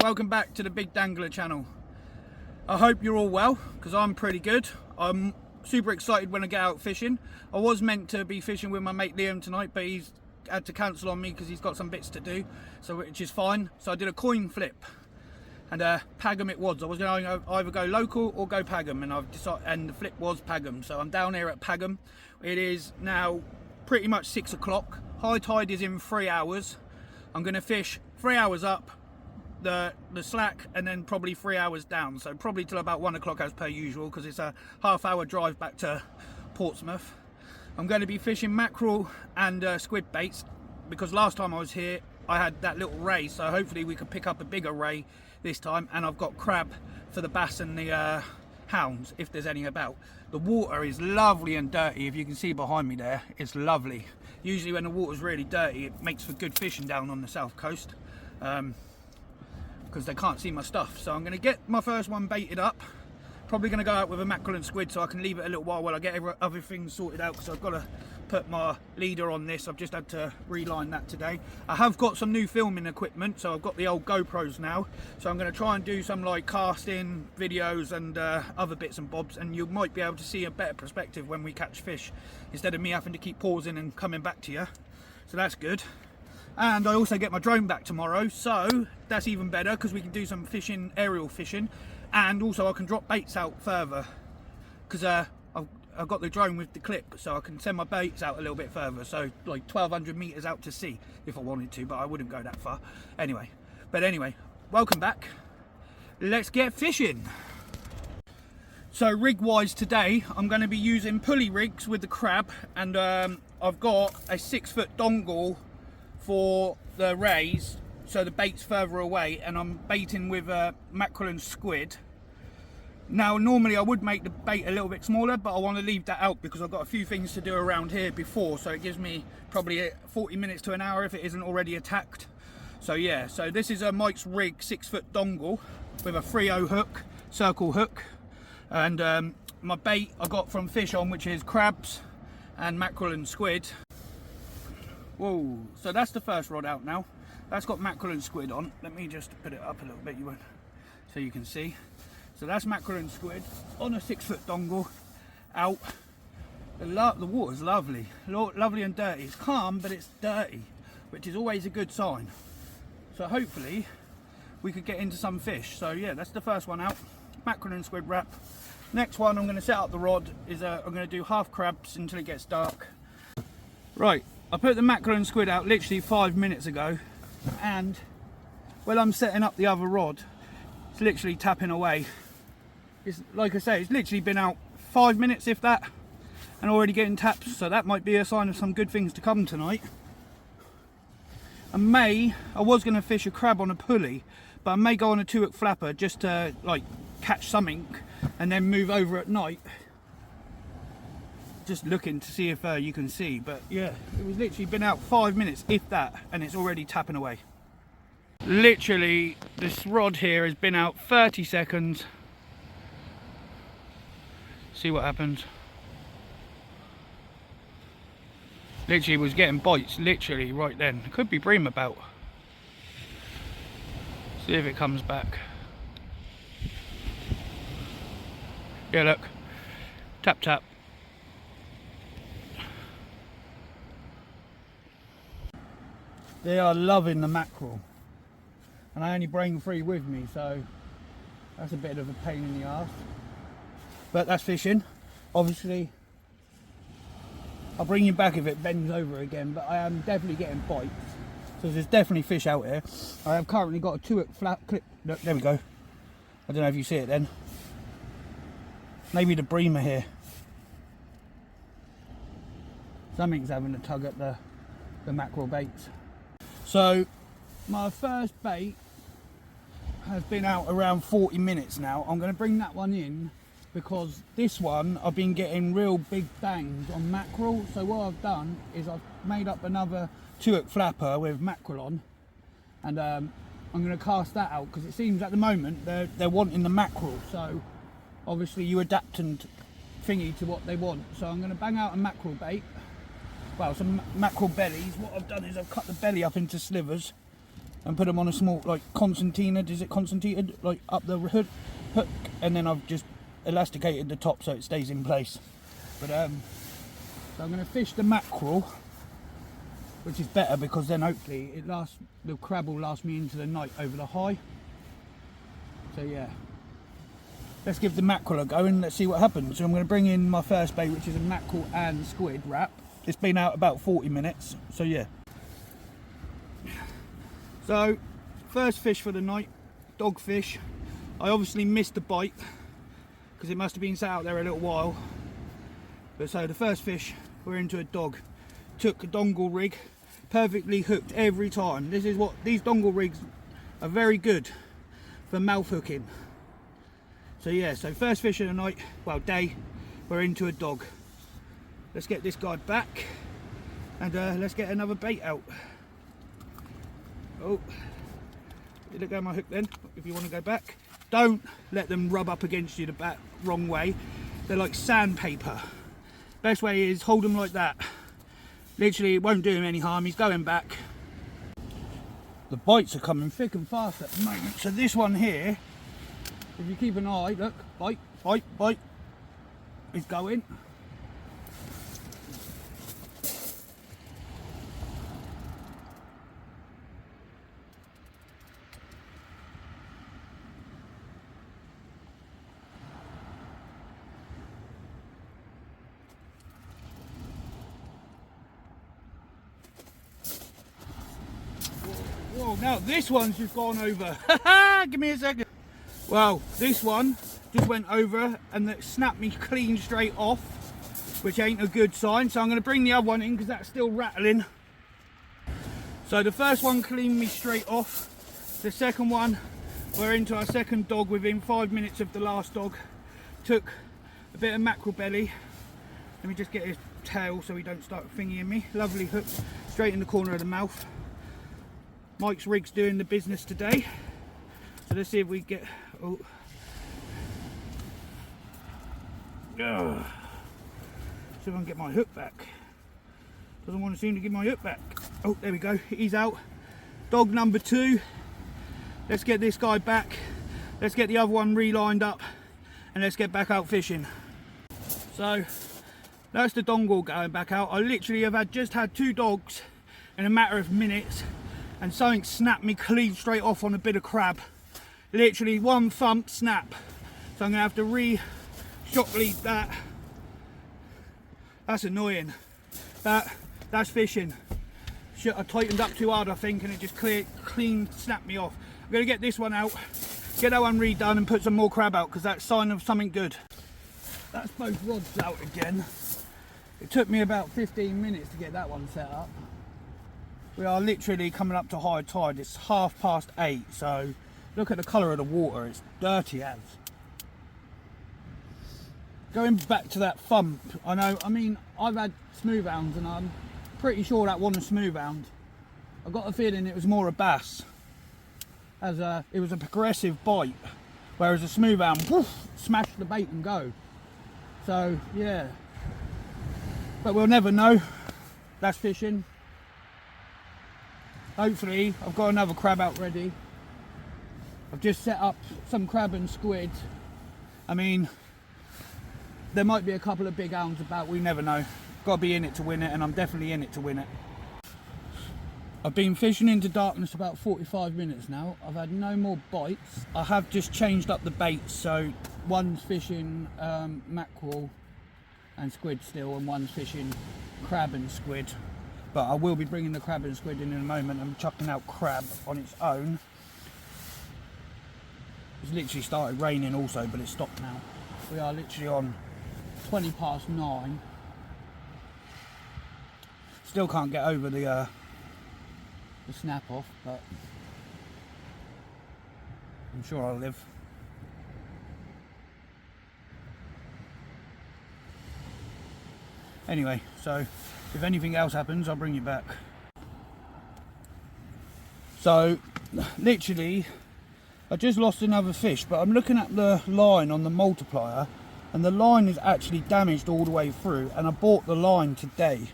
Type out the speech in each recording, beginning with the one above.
and welcome back to the BigDAN'gler channel. I hope you're all well, because I'm pretty good. I'm super excited when I get out fishing. I was meant to be fishing with my mate Liam tonight, but he's had to cancel on me because he's got some bits to do, so which is fine. So I did a coin flip, and Pagham it was. I was going to either go local or go Pagham, and I've decided, and the flip was Pagham. So I'm down here at Pagham. It is now pretty much 6 o'clock. High tide is in 3 hours. I'm going to fish 3 hours up the slack, and then probably 3 hours down, so probably till about 1 o'clock as per usual, because it's a half-hour drive back to Portsmouth. I'm going to be fishing mackerel and squid baits, because last time I was here I had that little ray, so hopefully we could pick up a bigger ray this time. And I've got crab for the bass and the hounds, if there's any about. The water is lovely and dirty. If you can see behind me there, it's lovely. Usually when the water's really dirty, it makes for good fishing down on the south coast, because they can't see my stuff. So I'm going to get my first one baited up. Probably going to go out with a mackerel and squid, so I can leave it a little while I get other things sorted out, because I've got to put my leader on this. I've just had to reline that today. I have got some new filming equipment, so I've got the old GoPros now, so I'm going to try and do some like casting videos and other bits and bobs, and you might be able to see a better perspective when we catch fish, instead of me having to keep pausing and coming back to you. So that's good. And I also get my drone back tomorrow, so that's even better, because we can do some fishing, aerial fishing, and also I can drop baits out further, because I've got the drone with the clip, so I can send my baits out a little bit further, so like 1,200 meters out to sea if I wanted to, but I wouldn't go that far anyway. But anyway, welcome back. Let's get fishing. So rig wise today, I'm going to be using pulley rigs with the crab, and I've got a 6-foot dongle for the rays, so the bait's further away, and I'm baiting with mackerel and squid. Now normally I would make the bait a little bit smaller, but I want to leave that out because I've got a few things to do around here before, so it gives me probably 40 minutes to an hour if it isn't already attacked. So yeah, so this is a Mike's Rig 6-foot dongle with a 3/0 hook, circle hook, and my bait I got from Fish On, which is crabs and mackerel and squid. Whoa, so that's the first rod out now. That's got mackerel and squid on. Let me just put it up a little bit, so you can see. So that's mackerel and squid on a 6-foot dongle out. The water's lovely, lovely and dirty. It's calm, but it's dirty, which is always a good sign. So hopefully we could get into some fish. So yeah, that's the first one out, mackerel and squid wrap. Next one, I'm going to set up the rod, is I'm going to do half crabs until it gets dark. Right, I put the mackerel and squid out literally 5 minutes ago, and when I'm setting up the other rod, it's literally tapping away. It's like I say, it's literally been out 5 minutes if that, and already getting taps, so that might be a sign of some good things to come tonight. I was going to fish a crab on a pulley, but I may go on a 2-hook flapper just to like catch something and then move over at night. Just looking to see if you can see, but yeah, it was literally been out 5 minutes if that, and it's already tapping away. Literally this rod here has been out 30 seconds. See what happens. Literally was getting bites literally right then. Could be bream about. See if it comes back. Yeah, look, tap tap. They are loving the mackerel, and I only bring 3 with me, so that's a bit of a pain in the arse. But that's fishing. Obviously, I'll bring you back if it bends over again, but I am definitely getting bites. So there's definitely fish out here. I have currently got a 2-hook flat clip. Look, there we go. I don't know if you see it then. Maybe the bream are here. Something's having a tug at the mackerel baits. So my first bait has been out around 40 minutes now. I'm going to bring that one in, because this one I've been getting real big bangs on mackerel. So what I've done is I've made up another 2-hook flapper with mackerel on, and I'm going to cast that out, because it seems at the moment they're wanting the mackerel. So obviously you adapt and thingy to what they want. So I'm going to bang out a mackerel bait, well, some mackerel bellies. What I've done is I've cut the belly up into slivers, and put them on a small, like, concertina, is it concertinaed, like up the hook, and then I've just elasticated the top so it stays in place. But so I'm going to fish the mackerel, which is better because then hopefully the crab will last me into the night over the high. So yeah, let's give the mackerel a go and let's see what happens. So I'm going to bring in my first bait, which is a mackerel and squid wrap. It's been out about 40 minutes, so yeah. So first fish for the night, dogfish. I obviously missed the bite because it must have been sat out there a little while. But so the first fish, we're into a dog. Took a dongle rig, perfectly hooked every time. This is what these dongle rigs are very good for mouth hooking. So yeah, so first fish of the night, well day, we're into a dog. Let's get this guy back and let's get another bait out. Oh, did it go my hook then? If you want to go back, don't let them rub up against you the back wrong way. They're like sandpaper. Best way is hold them like that. Literally, it won't do him any harm. He's going back. The bites are coming thick and fast at the moment. So this one here, if you keep an eye, look, bite, bite, bite, is going. Whoa, now this one's just gone over. Give me a second. Well, this one just went over and it snapped me clean straight off, which ain't a good sign. So I'm going to bring the other one in because that's still rattling. So the first one cleaned me straight off. The second one, we're into our second dog within 5 minutes of the last dog. Took a bit of mackerel belly. Let me just get his tail so he don't start thingying me. Lovely hook straight in the corner of the mouth. Mike's rig's doing the business today, so let's see if we get. Oh, see if I can get my hook back. Doesn't want to seem to give my hook back. Oh, there we go. He's out. Dog number 2. Let's get this guy back. Let's get the other one relined up, and let's get back out fishing. So that's the dongle going back out. I literally have just had 2 dogs in a matter of minutes. And something snapped me clean straight off on a bit of crab. Literally one thump snap. So I'm gonna have to re-shock lead that. That's annoying. That's fishing. Shit, I tightened up too hard I think and it just clean snapped me off. I'm gonna get this one out, get that one redone and put some more crab out because that's a sign of something good. That's both rods out again. It took me about 15 minutes to get that one set up. We are literally coming up to high tide. It's 8:30, so look at the colour of the water. It's dirty as. Going back to that thump, I mean, I've had smooth hounds and I'm pretty sure that wasn't a smooth hound. I got a feeling it was more a bass, as it was a progressive bite, whereas a smooth hound, woof, smash the bait and go. So yeah, but we'll never know. That's fishing. Hopefully, I've got another crab out ready. I've just set up some crab and squid. I mean, there might be a couple of big hounds about, we never know. Got to be in it to win it, and I'm definitely in it to win it. I've been fishing into darkness about 45 minutes now. I've had no more bites. I have just changed up the baits, so one's fishing mackerel and squid still, and one's fishing crab and squid. But I will be bringing the crab and squid in a moment and chucking out crab on its own. It's literally started raining also, but it's stopped now. We are literally on 9:20. Still can't get over the snap off, but I'm sure I'll live. Anyway, so if anything else happens, I'll bring you back. So, literally, I just lost another fish, but I'm looking at the line on the multiplier, and the line is actually damaged all the way through, and I bought the line today.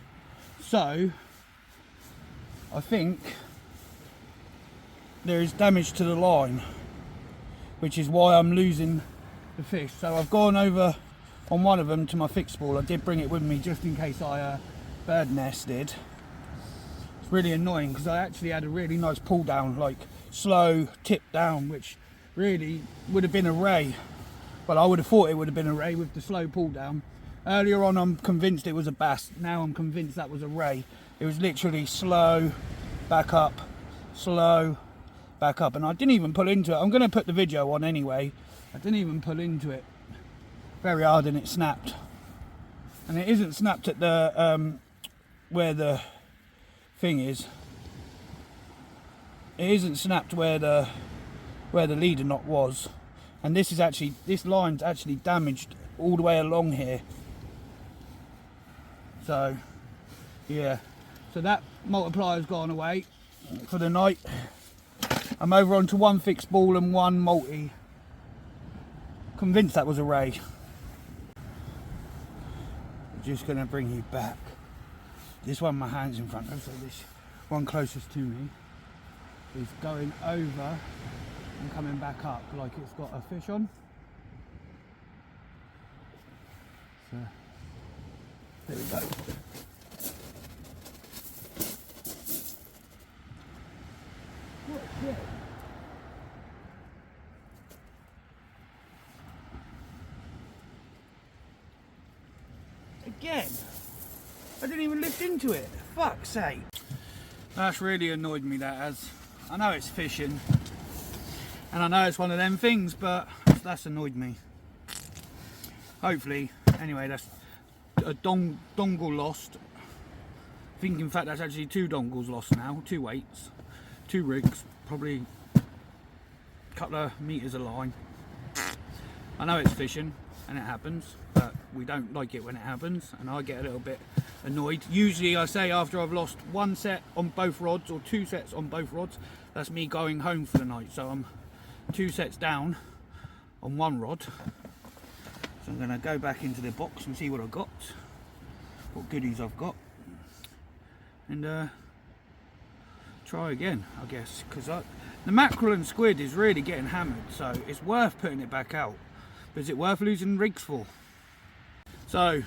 So, I think there is damage to the line, which is why I'm losing the fish. So I've gone over on one of them to my fixed spool. I did bring it with me just in case I bird nested. It's really annoying because I actually had a really nice pull down, like slow tip down, which really would have been a ray. Well, I would have thought it would have been a ray with the slow pull down. Earlier on I'm convinced it was a bass. Now I'm convinced that was a ray. It was literally slow, back up, slow, back up, and I didn't even pull into it. I'm going to put the video on anyway. I didn't even pull into it very hard and it snapped. And it isn't snapped at the where the thing is. It isn't snapped where the leader knot was. And this is actually, this line's actually damaged all the way along here. So yeah, so that multiplier's gone away for the night. I'm over onto one fixed ball and one multi. Convinced that was a ray. I'm just going to bring you back. This one my hand's in front of, so this one closest to me is going over and coming back up like it's got a fish on. So there we go. What? Again, I didn't even lift into it. Fuck's sake. That's really annoyed me, that has. I know it's fishing and I know it's one of them things, but that's annoyed me. Hopefully, anyway, that's a dongle lost. I think in fact that's actually 2 dongles lost now, 2 weights, 2 rigs, probably a couple of meters of line. I know it's fishing and it happens, but we don't like it when it happens, and I get a little bit annoyed. Usually I say after I've lost 1 set on both rods or 2 sets on both rods, that's me going home for the night. So I'm 2 sets down on 1 rod. So I'm going to go back into the box and see what I've got, what goodies I've got, and try again, I guess, because the mackerel and squid is really getting hammered, so it's worth putting it back out. But is it worth losing rigs for? So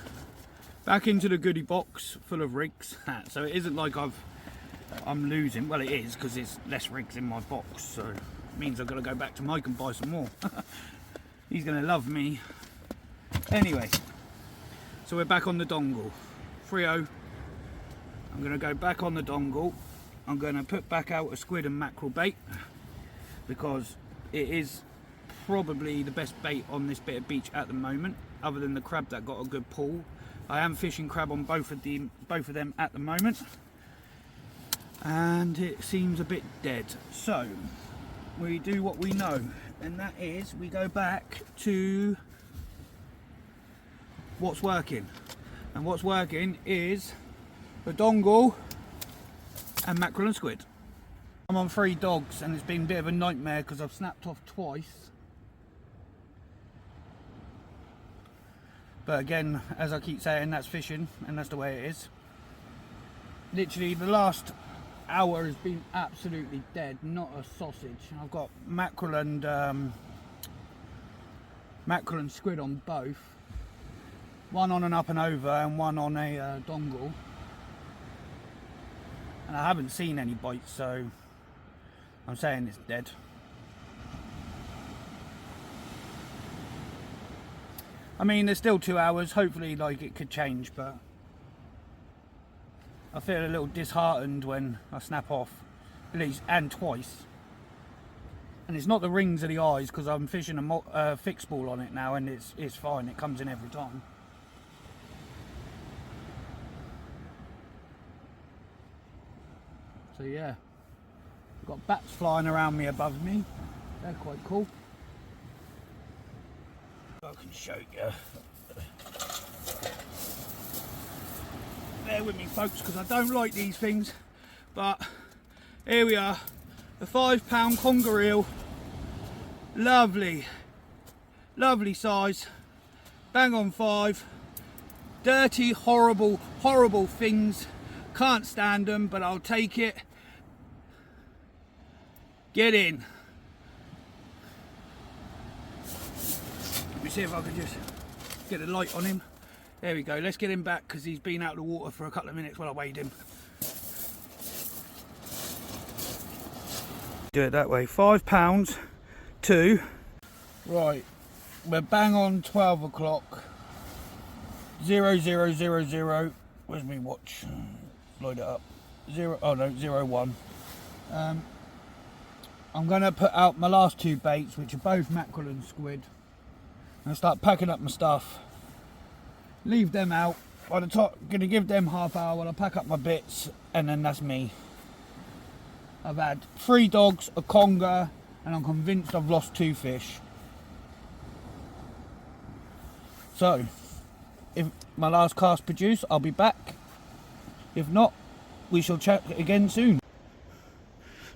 back into the goodie box full of rigs. So it isn't like I'm losing. Well, it is, because it's less rigs in my box, so it means I've got to go back to Mike and buy some more. He's going to love me. Anyway, so we're back on the dongle. 3-0. I'm going to go back on the dongle. I'm going to put back out a squid and mackerel bait, because it is probably the best bait on this bit of beach at the moment, other than the crab that got a good pull. I am fishing crab on both of them at the moment, and it seems a bit dead. So we do what we know, and that is we go back to what's working, and what's working is the dongle and mackerel and squid. I'm on 3 dogs and it's been a bit of a nightmare because I've snapped off twice. But again, as I keep saying, that's fishing and that's the way it is. Literally the last hour has been absolutely dead, not a sausage. I've got mackerel and squid on both. One on an up and over and one on a dongle. And I haven't seen any bites, so I'm saying it's dead. I mean, there's still 2 hours. Hopefully, like, it could change, but I feel a little disheartened when I snap off, at least, and twice. And it's not the rings of the eyes, because I'm fishing a fixed ball on it now, and it's fine. It comes in every time. So yeah, I've got bats flying around me above me. They're quite cool. I can show you. Bear with me, folks, because I don't like these things. But here we are, a 5-pound conger eel. Lovely, lovely size. Bang on 5. Dirty, horrible, horrible things. Can't stand them, but I'll take it. Get in. Let me see if I can just get a light on him. There we go. Let's get him back because he's been out of the water for a couple of minutes while I weighed him. Do it that way. £5 to... Right. We're bang on 12 o'clock. 0000. Where's my watch? Load it up. 01. I'm going to put out my last 2 baits, which are both mackerel and squid. And start packing up my stuff. Leave them out. By the top, going to give them half hour while I pack up my bits, and then that's me. I've had 3 dogs, a conger, and I'm convinced I've lost 2 fish. So, if my last cast produce, I'll be back. If not, we shall chat again soon.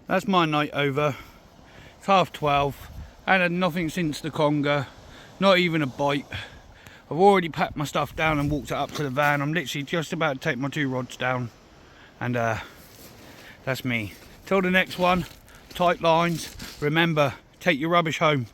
That's my night over. It's 12:30. I had nothing since the conger, not even a bite. I've already packed my stuff down and walked it up to the van. I'm literally just about to take my 2 rods down, and that's me. Till the next one, tight lines. Remember, take your rubbish home.